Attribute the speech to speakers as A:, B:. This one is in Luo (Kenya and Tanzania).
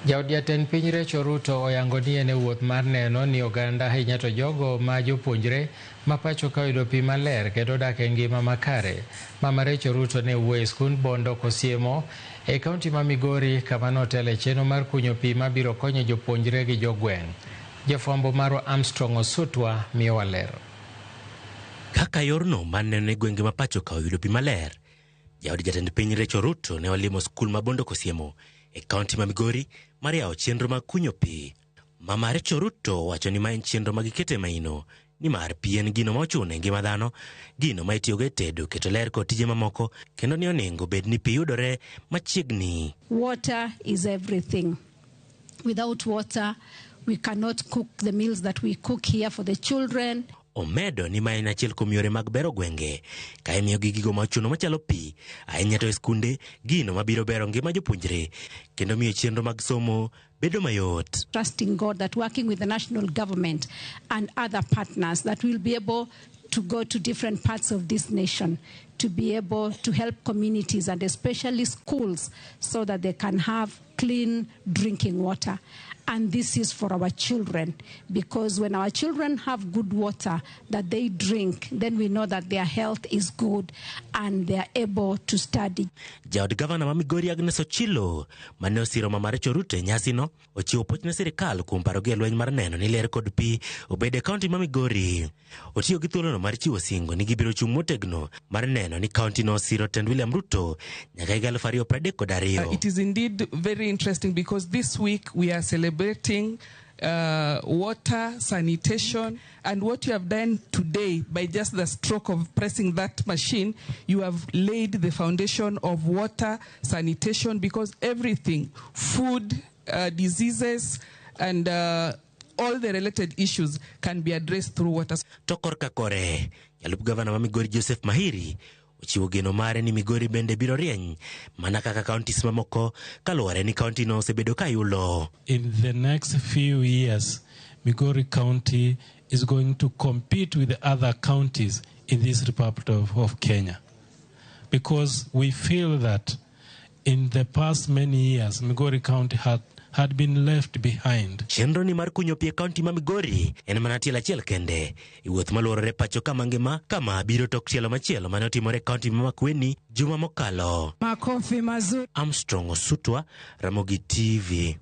A: Jaod jatend piny Rachael Ruto oyango ni en e wuoth mar neno ni oganda ahinya to jogo ma jopuonjre ma pacho ka oyudo pi maler kendo dak e ngima makare. Mama Rachael Ruto ne wuoyo e skund Bondo Kosiemo e kaunti ma Migori kama notelo e chenro mar kunyo pi mabiro konyo jopuonjre gi jogweng'. Jafwambo marwa Armstrong Osutwa miyowa lero.
B: Kaka yorno mar neno e gwenge ma pacho ka oyudo pi maler, jaod jatend piny Rachael Ruto ne olimo skul ma Bondo Kosiemo e kaunti ma Migori mar yawo chenro mag kunyo pi. Mama Rachael Ruto wacho ni ma en chenro ma gikete maino ni mar pi en gino ma ochuno e ngima dhano, gino ma itiyogo e tedo, keto ler kod tije mamoko, kendo ni onego bed ni pi yudore machiegni.
C: Water is everything. Without water, we cannot cook the meals that we cook here for the children.
B: Omedo ni ma en achiel kuom yore mag bero gwenge, ka imiyo gi gigo machuno machalo pi, ahinya to e skunde, gino mabiro bero ngima jopuonjre, kendo miyo chenro mag somo bedo mayot.
C: Trusting God that working with the national government and other partners that will be able to go to different parts of this nation to be able to help communities and especially schools so that they can have clean drinking water. And this is for our children, because when our children have good water that they drink, then we know that their health is good and they are able to study.
B: Jaod gavana ma Migori Agnes Ochilo, mane osiro Mama Rachael Ruto e nyasino, ochiwo puoch ne sirikal kuom parogi e lweny mar neno ni ler kod pi obed e kaunti ma Migori. Otiyo gi thuolono mar chiwo singo ni gibiro chung' motegno mar neno ni kaunti no osiro tend William Ruto nyaka higa 2032.
D: It is indeed very interesting because this week we are celebrating water, sanitation, and what you have done today by just the stroke of pressing that machine, you have laid the foundation of water, sanitation, because everything, food, diseases, and all the related issues can be addressed through water.
B: Tokor kakore, Jalup Gavana ma Migori Joseph Mahiri ochiwo geno mare ni Migori bende biro rieny mana kaka counties mamoko kaluwore ni county no osebedo ka yulo.
E: In the next few years, Migori County is going to compete with the other counties in this Republic of Kenya, because we feel that in the past many years, Migori County had been left behind.
B: Chenro ni mar kunyo pi e kaunti ma Migori en mana tielo achiel kende e wuoth maluorore pacho ka mangima kama biro tok tielo machielo mane otimore e kaunti ma Makueni juma mokalo.
C: Makofi mazuri.
B: Armstrong Osutwa, Ramogi TV.